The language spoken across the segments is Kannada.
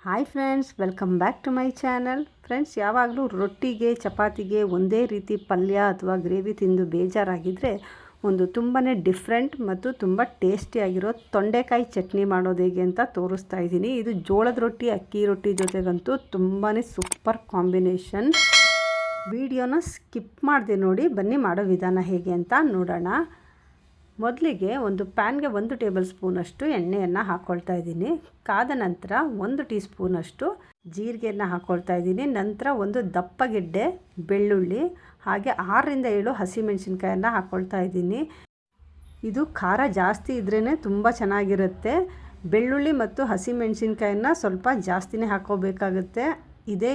Hi friends, welcome back to my channel. Friends, ಯಾವಾಗಲೂ ರೊಟ್ಟಿಗೆ ಚಪಾತಿಗೆ ಒಂದೇ ರೀತಿ ಪಲ್ಯ ಅಥವಾ ಗ್ರೇವಿ ತಿಂದು ಬೇಜಾರಾಗಿದ್ದರೆ ಒಂದು ತುಂಬಾ ಡಿಫ್ರೆಂಟ್ ಮತ್ತು ತುಂಬ ಟೇಸ್ಟಿಯಾಗಿರೋ ತೊಂಡೆಕಾಯಿ ಚಟ್ನಿ ಮಾಡೋದು ಹೇಗೆ ಅಂತ ತೋರಿಸ್ತಾ ಇದ್ದೀನಿ. ಇದು ಜೋಳದ ರೊಟ್ಟಿ ಅಕ್ಕಿ ರೊಟ್ಟಿ ಜೊತೆಗಂತೂ ತುಂಬಾ ಸೂಪರ್ ಕಾಂಬಿನೇಷನ್. ವಿಡಿಯೋನ ಸ್ಕಿಪ್ ಮಾಡಿದೆ ನೋಡಿ, ಬನ್ನಿ ಮಾಡೋ ವಿಧಾನ ಹೇಗೆ ಅಂತ ನೋಡೋಣ. ಮೊದಲಿಗೆ ಒಂದು ಪ್ಯಾನ್ಗೆ 1 ಟೇಬಲ್ ಸ್ಪೂನಷ್ಟು ಎಣ್ಣೆಯನ್ನು ಹಾಕ್ಕೊಳ್ತಾ ಇದ್ದೀನಿ. ಕಾದ ನಂತರ 1 ಟೀ ಸ್ಪೂನಷ್ಟು ಜೀರಿಗೆಯನ್ನು ಹಾಕ್ಕೊಳ್ತಾ ಇದ್ದೀನಿ. ನಂತರ ಒಂದು ದಪ್ಪ ಗೆಡ್ಡೆ ಬೆಳ್ಳುಳ್ಳಿ ಹಾಗೆ 6ರಿಂದ 7 ಹಸಿಮೆಣಸಿನ್ಕಾಯನ್ನು ಹಾಕ್ಕೊಳ್ತಾ ಇದ್ದೀನಿ. ಇದು ಖಾರ ಜಾಸ್ತಿ ಇದ್ರೇ ತುಂಬ ಚೆನ್ನಾಗಿರುತ್ತೆ. ಬೆಳ್ಳುಳ್ಳಿ ಮತ್ತು ಹಸಿಮೆಣಸಿನ್ಕಾಯನ್ನು ಸ್ವಲ್ಪ ಜಾಸ್ತಿನೇ ಹಾಕ್ಕೋಬೇಕಾಗುತ್ತೆ.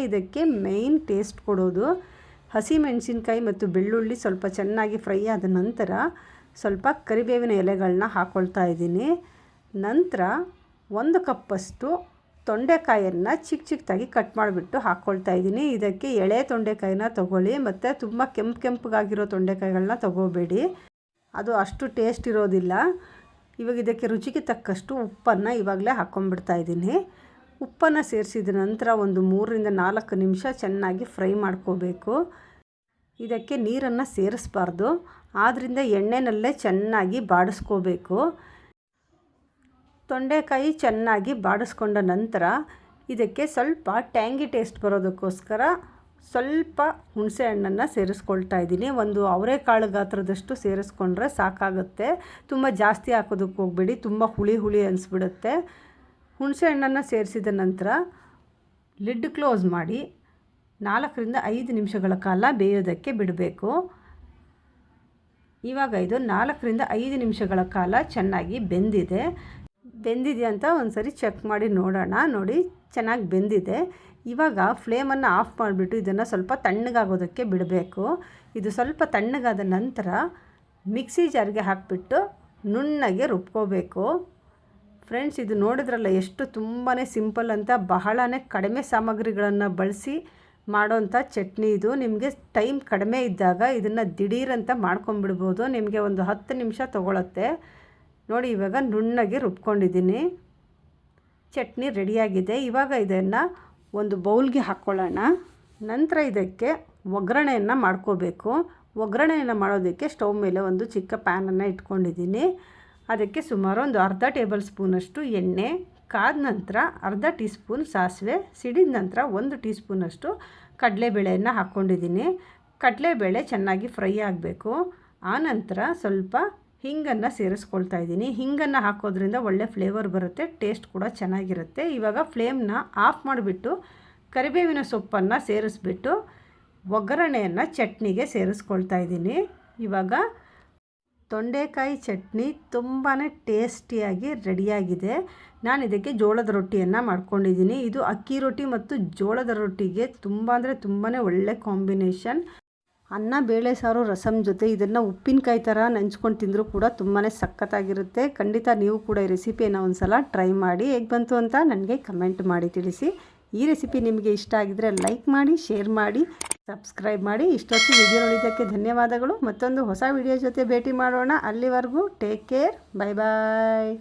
ಇದಕ್ಕೆ ಮೇಯ್ನ್ ಟೇಸ್ಟ್ ಕೊಡೋದು. ಹಸಿಮೆಣಸಿನ್ಕಾಯಿ ಮತ್ತು ಬೆಳ್ಳುಳ್ಳಿ ಸ್ವಲ್ಪ ಚೆನ್ನಾಗಿ ಫ್ರೈ ಆದ ನಂತರ ಸ್ವಲ್ಪ ಕರಿಬೇವಿನ ಎಲೆಗಳನ್ನ ಹಾಕ್ಕೊಳ್ತಾ ಇದ್ದೀನಿ. ನಂತರ 1 ಕಪ್ಪಷ್ಟು ತೊಂಡೆಕಾಯನ್ನು ಚಿಕ್ಕದಾಗಿ ಕಟ್ ಮಾಡಿಬಿಟ್ಟು ಹಾಕ್ಕೊಳ್ತಾ ಇದ್ದೀನಿ. ಇದಕ್ಕೆ ಎಳೆ ತೊಂಡೆಕಾಯಿನ ತೊಗೊಳ್ಳಿ, ಮತ್ತು ತುಂಬ ಕೆಂಪಗಾಗಿರೋ ತೊಂಡೆಕಾಯಿಗಳನ್ನ ತೊಗೋಬೇಡಿ, ಅದು ಅಷ್ಟು ಟೇಸ್ಟ್ ಇರೋದಿಲ್ಲ. ಇವಾಗ ಇದಕ್ಕೆ ರುಚಿಗೆ ತಕ್ಕಷ್ಟು ಉಪ್ಪನ್ನು ಇವಾಗಲೇ ಹಾಕ್ಕೊಂಡ್ಬಿಡ್ತಾ ಇದ್ದೀನಿ. ಉಪ್ಪನ್ನು ಸೇರಿಸಿದ ನಂತರ ಒಂದು 3ರಿಂದ 4 ನಿಮಿಷ ಚೆನ್ನಾಗಿ ಫ್ರೈ ಮಾಡ್ಕೋಬೇಕು. ಇದಕ್ಕೆ ನೀರನ್ನು ಸೇರಿಸಬಾರ್ದು, ಆದ್ದರಿಂದ ಎಣ್ಣೆನಲ್ಲೇ ಚೆನ್ನಾಗಿ ಬಾಡಿಸ್ಕೋಬೇಕು. ತೊಂಡೆಕಾಯಿ ಚೆನ್ನಾಗಿ ಬಾಡಿಸ್ಕೊಂಡ ನಂತರ ಇದಕ್ಕೆ ಸ್ವಲ್ಪ ಟ್ಯಾಂಗಿ ಟೇಸ್ಟ್ ಬರೋದಕ್ಕೋಸ್ಕರ ಸ್ವಲ್ಪ ಹುಣಸೆ ಹಣ್ಣನ್ನು ಸೇರಿಸ್ಕೊಳ್ತಾ ಇದ್ದೀನಿ. ಒಂದು ಅವರೆಕಾಳು ಗಾತ್ರದಷ್ಟು ಸೇರಿಸ್ಕೊಂಡ್ರೆ ಸಾಕಾಗುತ್ತೆ. ತುಂಬ ಜಾಸ್ತಿ ಹಾಕೋದಕ್ಕೆ ಹೋಗಬೇಡಿ, ತುಂಬ ಹುಳಿ ಅನಿಸ್ಬಿಡುತ್ತೆ. ಹುಣಸೆ ಹಣ್ಣನ್ನು ಸೇರಿಸಿದ ನಂತರ ಲಿಡ್ ಕ್ಲೋಸ್ ಮಾಡಿ 4ರಿಂದ 5 ನಿಮಿಷಗಳ ಕಾಲ ಬೇಯೋದಕ್ಕೆ ಬಿಡಬೇಕು. ಇವಾಗ ಇದು 4ರಿಂದ 5 ನಿಮಿಷಗಳ ಕಾಲ ಚೆನ್ನಾಗಿ ಬೆಂದಿದೆ ಅಂತ ಒಂದು ಸರಿ ಚೆಕ್ ಮಾಡಿ ನೋಡೋಣ. ನೋಡಿ, ಚೆನ್ನಾಗಿ ಬೆಂದಿದೆ. ಇವಾಗ ಫ್ಲೇಮನ್ನು ಆಫ್ ಮಾಡಿಬಿಟ್ಟು ಇದನ್ನು ಸ್ವಲ್ಪ ತಣ್ಣಗಾಗೋದಕ್ಕೆ ಬಿಡಬೇಕು. ಇದು ಸ್ವಲ್ಪ ತಣ್ಣಗಾದ ನಂತರ ಮಿಕ್ಸಿ ಜಾರ್ಗೆ ಹಾಕಿಬಿಟ್ಟು ನುಣ್ಣಗೆ ರುಬ್ಕೋಬೇಕು. ಫ್ರೆಂಡ್ಸ್, ಇದು ನೋಡಿದ್ರಲ್ಲ ಎಷ್ಟು ತುಂಬಾ ಸಿಂಪಲ್ ಅಂತ. ಬಹಳನೇ ಕಡಿಮೆ ಸಾಮಗ್ರಿಗಳನ್ನು ಬಳಸಿ ಮಾಡೋಂಥ ಚಟ್ನಿ ಇದು. ನಿಮಗೆ ಟೈಮ್ ಕಡಿಮೆ ಇದ್ದಾಗ ಇದನ್ನು ದಿಢೀರಂತ ಮಾಡ್ಕೊಂಬಿಡ್ಬೋದು. ನಿಮಗೆ ಒಂದು 10 ನಿಮಿಷ ತೊಗೊಳುತ್ತೆ. ನೋಡಿ, ಇವಾಗ ನುಣ್ಣಗೆ ರುಬ್ಕೊಂಡಿದ್ದೀನಿ. ಚಟ್ನಿ ರೆಡಿಯಾಗಿದೆ. ಇವಾಗ ಇದನ್ನು ಒಂದು ಬೌಲ್ಗೆ ಹಾಕ್ಕೊಳ್ಳೋಣ. ನಂತರ ಇದಕ್ಕೆ ಒಗ್ಗರಣೆಯನ್ನು ಮಾಡ್ಕೋಬೇಕು. ಒಗ್ಗರಣೆಯನ್ನು ಮಾಡೋದಕ್ಕೆ ಸ್ಟವ್ ಮೇಲೆ ಒಂದು ಚಿಕ್ಕ ಪ್ಯಾನನ್ನು ಇಟ್ಕೊಂಡಿದ್ದೀನಿ. ಅದಕ್ಕೆ ಸುಮಾರು ಒಂದು ಅರ್ಧ ಟೇಬಲ್ ಸ್ಪೂನಷ್ಟು ಎಣ್ಣೆ, ಕಾದ ನಂತರ ಅರ್ಧ ಟೀ ಸ್ಪೂನ್ ಸಾಸಿವೆ, ಸಿಡಿದ ನಂತರ 1 ಟೀ ಸ್ಪೂನಷ್ಟು ಕಡಲೆಬೇಳೆಯನ್ನು ಹಾಕ್ಕೊಂಡಿದ್ದೀನಿ. ಕಡಲೆಬೇಳೆ ಚೆನ್ನಾಗಿ ಫ್ರೈ ಆಗಬೇಕು. ಆನಂತರ ಸ್ವಲ್ಪ ಹಿಂಗನ್ನು ಸೇರಿಸ್ಕೊಳ್ತಾ ಇದ್ದೀನಿ. ಹಿಂಗನ್ನು ಹಾಕೋದ್ರಿಂದ ಒಳ್ಳೆ ಫ್ಲೇವರ್ ಬರುತ್ತೆ, ಟೇಸ್ಟ್ ಕೂಡ ಚೆನ್ನಾಗಿರುತ್ತೆ. ಇವಾಗ ಫ್ಲೇಮ್ನ ಆಫ್ ಮಾಡಿಬಿಟ್ಟು ಕರಿಬೇವಿನ ಸೊಪ್ಪನ್ನು ಸೇರಿಸ್ಬಿಟ್ಟು ಒಗ್ಗರಣೆಯನ್ನು ಚಟ್ನಿಗೆ ಸೇರಿಸ್ಕೊಳ್ತಾ ಇದ್ದೀನಿ. ಇವಾಗ ತೊಂಡೆಕಾಯಿ ಚಟ್ನಿ ತುಂಬಾ ಟೇಸ್ಟಿಯಾಗಿ ರೆಡಿಯಾಗಿದೆ. ನಾನು ಇದಕ್ಕೆ ಜೋಳದ ರೊಟ್ಟಿಯನ್ನು ಮಾಡ್ಕೊಂಡಿದ್ದೀನಿ. ಇದು ಅಕ್ಕಿ ರೊಟ್ಟಿ ಮತ್ತು ಜೋಳದ ರೊಟ್ಟಿಗೆ ತುಂಬ ಒಳ್ಳೆ ಕಾಂಬಿನೇಷನ್. ಅನ್ನ, ಬೇಳೆ ಸಾರು, ರಸಮ್ ಜೊತೆ ಇದನ್ನು ಉಪ್ಪಿನಕಾಯಿ ಥರ ನೆಂಚ್ಕೊಂಡು ತಿಂದರೂ ಕೂಡ ತುಂಬಾ ಸಖತ್ತಾಗಿರುತ್ತೆ. ಖಂಡಿತ ನೀವು ಕೂಡ ಈ ರೆಸಿಪಿಯನ್ನು ಒಂದು ಸಲ ಟ್ರೈ ಮಾಡಿ. ಹೇಗೆ ಬಂತು ಅಂತ ನನಗೆ ಕಮೆಂಟ್ ಮಾಡಿ ತಿಳಿಸಿ. ಈ ರೆಸಿಪಿ ನಿಮಗೆ ಇಷ್ಟ ಆಗಿದರೆ ಲೈಕ್ ಮಾಡಿ, ಶೇರ್ ಮಾಡಿ, ಸಬ್ಸ್ಕ್ರೈಬ್ ಮಾಡಿ. ಇಷ್ಟೊತ್ತು ವಿಡಿಯೋ ನೋಡಿದ್ದಕ್ಕೆ ಧನ್ಯವಾದಗಳು. ಮತ್ತೊಂದು ಹೊಸ ವಿಡಿಯೋ ಜೊತೆ ಭೇಟಿ ಮಾಡೋಣ. ಅಲ್ಲಿವರೆಗೂ ಟೇಕ್ ಕೇರ್, ಬೈ ಬಾಯ್.